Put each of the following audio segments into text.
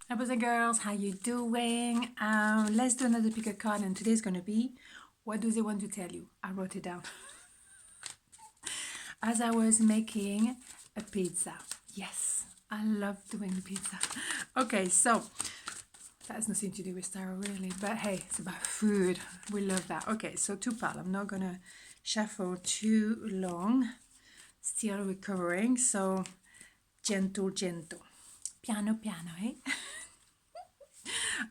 Hi boys and girls, how you doing? Let's do another pick a card, and today's gonna be, what do they want to tell you? I wrote it down as I was making a pizza. Yes, I love doing pizza. Okay, so that has nothing to do with tarot really, but hey, it's about food. We love that. Okay, so two pal. I'm not gonna shuffle too long. Still recovering, so gentle, gentle. Piano, piano, eh?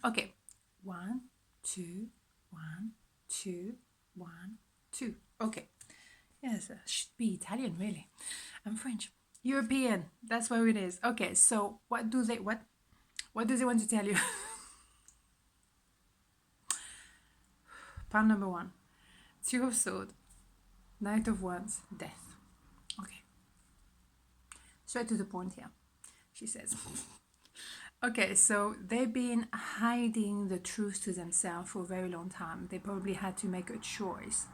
Okay, one, two, one, two, one, two. Okay, yes, should be Italian, really. I'm French, European. That's where it is. Okay, so what do they want to tell you? Part number one: Two of Swords, Knight of Wands, Death. Okay, straight to the point here. She says. Okay, so they've been hiding the truth to themselves for a very long time. They probably had to make a choice.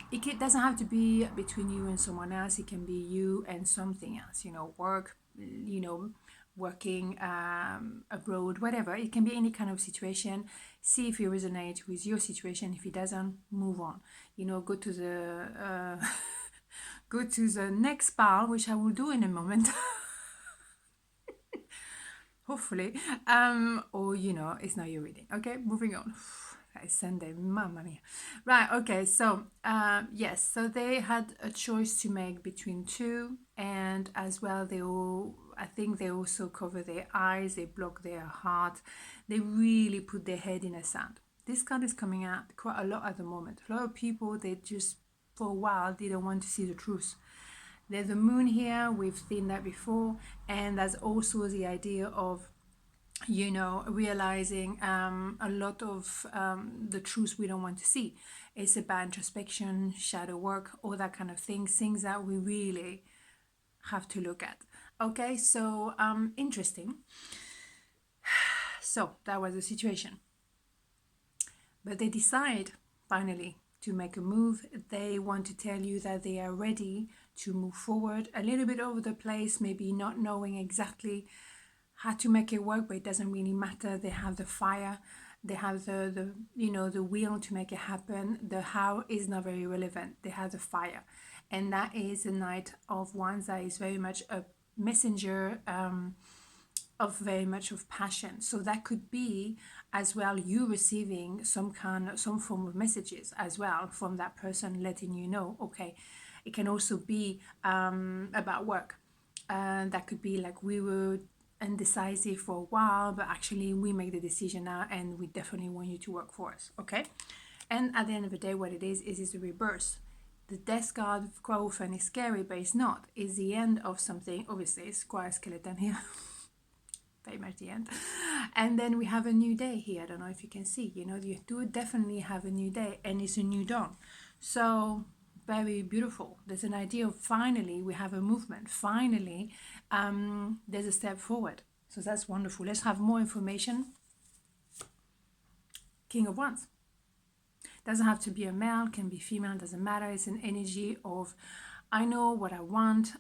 It doesn't have to be between you and someone else. It can be you and something else, work, working abroad, whatever. It can be any kind of situation. See if it resonates with your situation. If it doesn't, move on. Go to the go to the next pile, which I will do in a moment. Hopefully, or it's not your reading. Okay, moving on. It's Sunday, mamma mia. Right, okay, so yes, so they had a choice to make between two, and as well I think they also cover their eyes, they block their heart, they really put their head in the sand. This card is coming out quite a lot at the moment. A lot of people, they just for a while didn't want to see the truth. There's a moon here, we've seen that before, and there's also the idea of realizing a lot of the truth we don't want to see. It's about introspection, shadow work, all that kind of things that we really have to look at. Okay, so interesting. So that was the situation. But they decide finally to make a move. They want to tell you that they are ready to move forward, a little bit over the place, maybe not knowing exactly how to make it work, but it doesn't really matter. They have the fire, they have the the will to make it happen. The how is not very relevant. They have the fire, and that is the Knight of Wands. That is very much a messenger of very much of passion. So that could be as well you receiving some form of messages as well from that person, letting you know. Okay, it can also be about work. That could be like, we were indecisive for a while, but actually we make the decision now, and we definitely want you to work for us. Okay, and at the end of the day, what it is the reverse. The Death card quite often is scary, but it's not. It's the end of something. Obviously, it's quite a skeleton here. Very much the end. And then we have a new day here. I don't know if you can see, you do definitely have a new day, and it's a new dawn. So very beautiful. There's an idea of finally we have a movement. Finally, there's a step forward. So that's wonderful. Let's have more information. King of Wands. Doesn't have to be a male, can be female, doesn't matter. It's an energy of, I know what I want.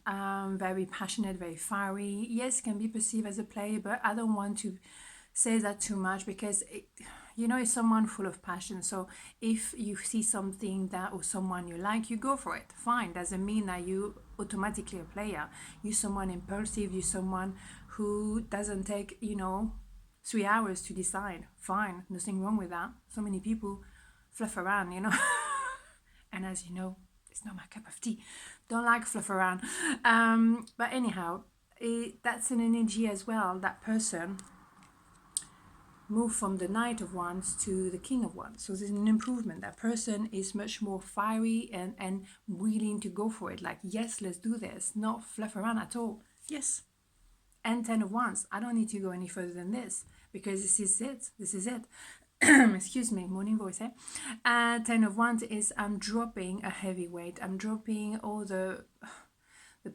Very passionate, very fiery. Yes, can be perceived as a player, but I don't want to say that too much, because it's someone full of passion. So if you see something that, or someone you like, you go for it. Fine. Doesn't mean that you automatically a player. You're someone impulsive. You're someone who doesn't take 3 hours to decide. Fine. Nothing wrong with that. So many people fluff around, and as you know, it's not my cup of tea. Don't like fluff around. But anyhow, that's an energy as well. That person move from the Knight of Wands to the King of Wands. So there's an improvement. That person is much more fiery and willing to go for it. Like, yes, let's do this. Not fluff around at all. Yes. And 10 of Wands. I don't need to go any further than this, because this is it. This is it. Excuse me, morning voice, eh? 10 of Wands is, I'm dropping a heavy weight. I'm dropping all the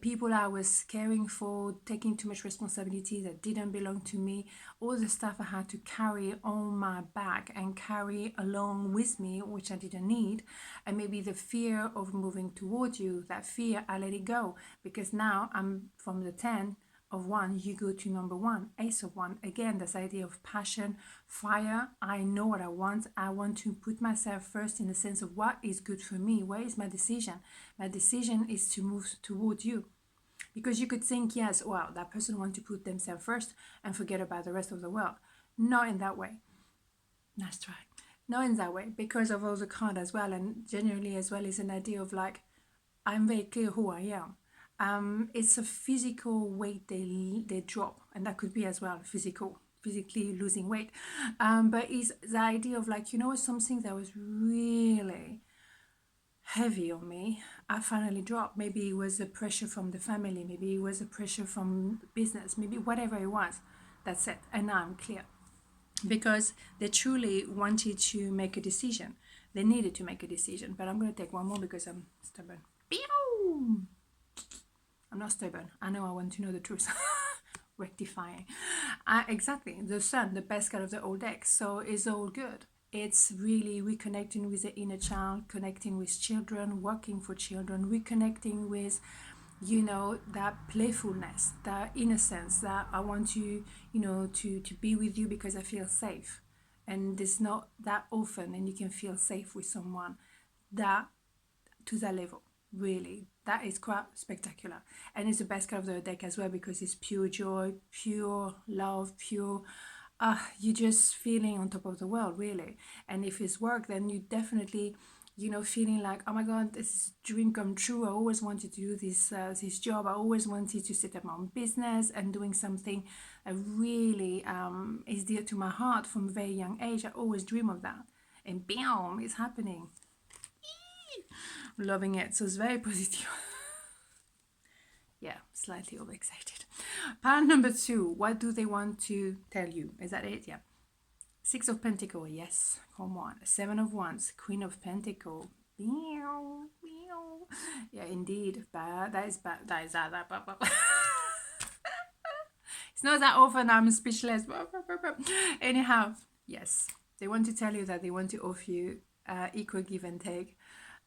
people I was caring for, taking too much responsibility that didn't belong to me, all the stuff I had to carry on my back and carry along with me, which I didn't need. And maybe the fear of moving towards you, that fear, I let it go, because now I'm from the 10 of one, you go to number one, Ace of One. Again, this idea of passion, fire. I know what I want. I want to put myself first in the sense of what is good for me. Where is my decision? My decision is to move towards you. Because you could think, yes, well, that person wants to put themselves first and forget about the rest of the world. Not in that way. Nice try. Not in that way, because of all the card as well, and generally as well is an idea of like, I'm very clear who I am. It's a physical weight they drop, and that could be as well physically losing weight. But it's the idea of like, something that was really heavy on me, I finally dropped. Maybe it was the pressure from the family, maybe it was the pressure from business, maybe whatever it was. That's it. And now I'm clear. Because they truly wanted to make a decision. They needed to make a decision. But I'm going to take one more because I'm stubborn. I'm not stubborn. I know I want to know the truth. Rectifying. Exactly. The Sun, the best card of the whole deck. So it's all good. It's really reconnecting with the inner child, connecting with children, working for children, reconnecting with, that playfulness, that innocence, that I want to, to be with you because I feel safe. And it's not that often, and you can feel safe with someone that to that level. Really, that is quite spectacular. And it's the best card of the deck as well because it's pure joy, pure love, pure you're just feeling on top of the world, really. And if it's work, then you definitely, feeling like, oh my God, this is dream come true. I always wanted to do this job. I always wanted to set up my own business and doing something that really is dear to my heart from a very young age. I always dream of that. And bam, it's happening. Loving it. So it's very positive. Yeah, slightly overexcited. Part number 2, what do they want to tell you? Is that it? Yeah. 6 of Pentacles, yes, come on. 7 of Wands, Queen of Pentacles. Yeah, indeed. Bad. That is bad. That is that. It's not that often I'm speechless. Anyhow, yes. They want to tell you that they want to offer you equal give and take.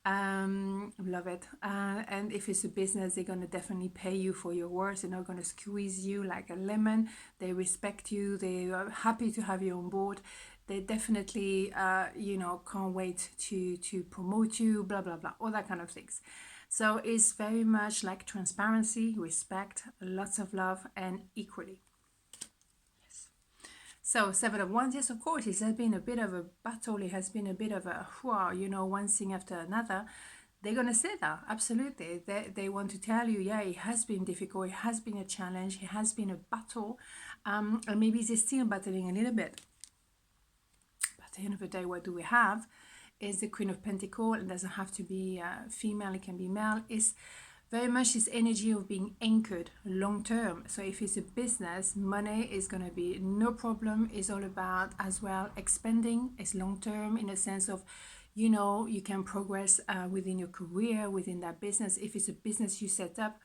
Love it. And if it's a business, they're gonna definitely pay you for your words. They're not gonna squeeze you like a lemon. They respect you. They are happy to have you on board. They definitely, can't wait to promote you. Blah blah blah. All that kind of things. So it's very much like transparency, respect, lots of love, and equally. So 7 of Wands, yes, of course, it has been a bit of a battle. It has been a bit of a, one thing after another. They're going to say that, absolutely. They want to tell you, yeah, it has been difficult. It has been a challenge. It has been a battle. And maybe they're still battling a little bit. But at the end of the day, what do we have? Is the Queen of Pentacles. It doesn't have to be female. It can be male. It's very much this energy of being anchored long term. So if it's a business, money is going to be no problem. It's all about as well expanding. It's long term in a sense of, you can progress within your career, within that business. If it's a business you set up,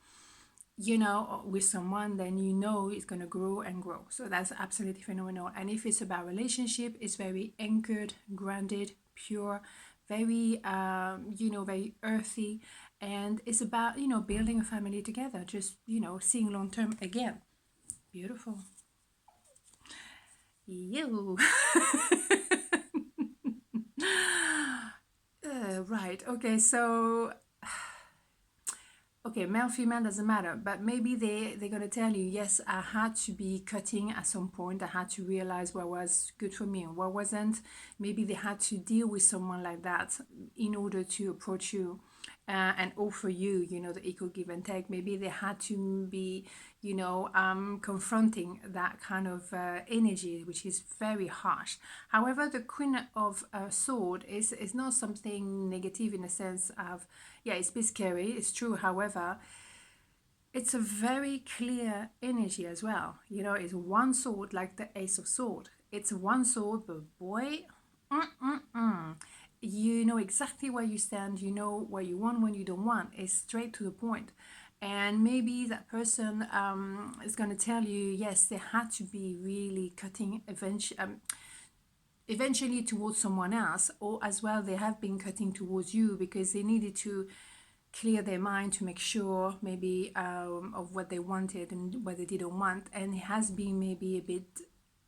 with someone, then it's going to grow and grow. So that's absolutely phenomenal. And if it's about relationship, it's very anchored, grounded, pure, very, very earthy. And it's about, building a family together, just, seeing long term again. Beautiful. You. Right. Okay. So, okay, male, female, doesn't matter. But maybe they're going to tell you, yes, I had to be cutting at some point. I had to realize what was good for me and what wasn't. Maybe they had to deal with someone like that in order to approach you. And offer you, the equal give and take. Maybe they had to be, confronting that kind of energy, which is very harsh. However, the Queen of Sword is not something negative in the sense of, yeah, it's a bit scary, it's true. However, it's a very clear energy as well. It's one sword like the Ace of Sword. It's one sword, but boy, you know exactly where you stand, you know what you want, what you don't want. It's straight to the point. And maybe that person is going to tell you, yes, they had to be really cutting eventually towards someone else, or as well they have been cutting towards you because they needed to clear their mind to make sure maybe of what they wanted and what they didn't want. And it has been maybe a bit,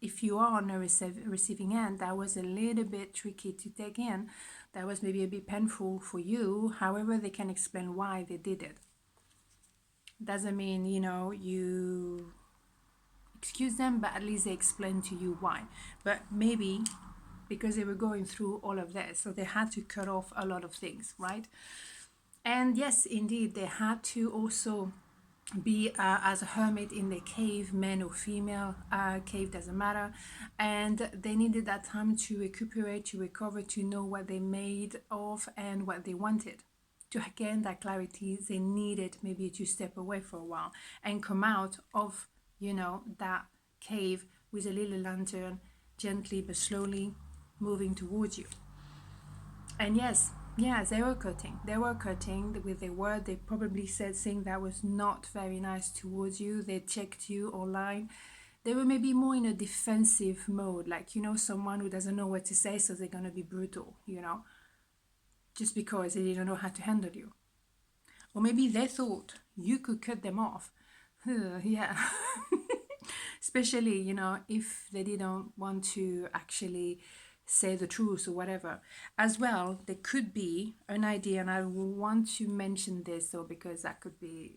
if you are on the receiving end, that was a little bit tricky to take in. That was maybe a bit painful for you. However, they can explain why they did it. Doesn't mean, you excuse them, but at least they explain to you why. But maybe because they were going through all of this, so they had to cut off a lot of things, right? And yes, indeed, they had to also be as a hermit in the cave, man or female, cave doesn't matter. And they needed that time to recuperate, to recover, to know what they made of and what they wanted. To gain that clarity, they needed maybe to step away for a while and come out of, that cave with a little lantern, gently but slowly moving towards you. And yes, they were cutting. They were cutting with their word. They probably said things that was not very nice towards you. They checked you online. They were maybe more in a defensive mode, like, someone who doesn't know what to say, so they're going to be brutal, just because they didn't know how to handle you. Or maybe they thought you could cut them off. Yeah. Especially, if they didn't want to actually say the truth or whatever. As well, there could be an idea, and I want to mention this though, because that could be,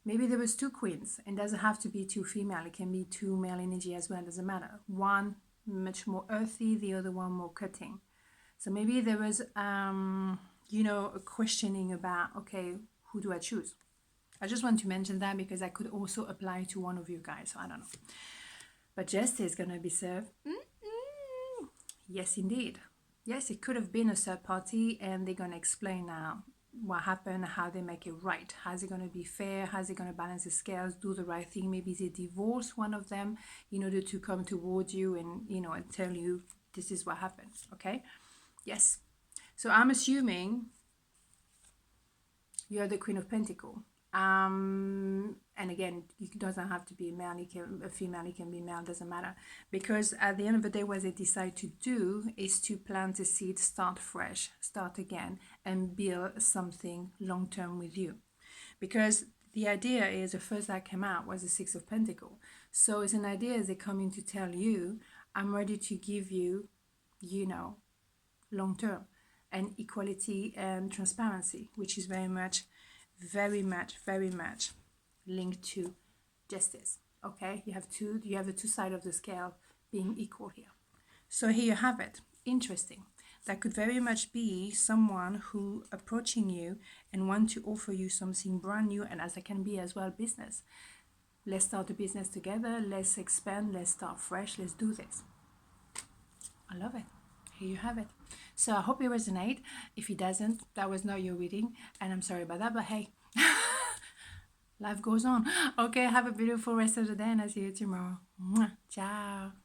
maybe there was two queens, and doesn't have to be two female. It can be two male energy as well. It doesn't matter. One much more earthy, the other one more cutting. So maybe there was, a questioning about, okay, who do I choose? I just want to mention that because that could also apply to one of you guys. So I don't know. But justice is going to be served. Yes, indeed. Yes, it could have been a third party, and they're going to explain now what happened, how they make it right. How's it going to be fair? How's it going to balance the scales, do the right thing? Maybe they divorce one of them in order to come towards you and, and tell you this is what happened. Okay? Yes. So I'm assuming you're the Queen of Pentacles. And again, it doesn't have to be a male, a female, it can be male, doesn't matter. Because at the end of the day, what they decide to do is to plant the seed, start fresh, start again, and build something long-term with you. Because the idea is, the first that came out was the Six of Pentacles. So it's an idea as they come in to tell you, I'm ready to give you, long-term, and equality and transparency, which is very much linked to justice. Okay, you have the two sides of the scale being equal here. So here you have it. Interesting. That could very much be someone who approaching you and want to offer you something brand new, and as it can be as well business. Let's start a business together. Let's expand. Let's start fresh. Let's do this. I love it. Here you have it. So I hope it resonates. If it doesn't, that was not your reading, and I'm sorry about that, but hey, life goes on. Okay, have a beautiful rest of the day, and I'll see you tomorrow. Ciao.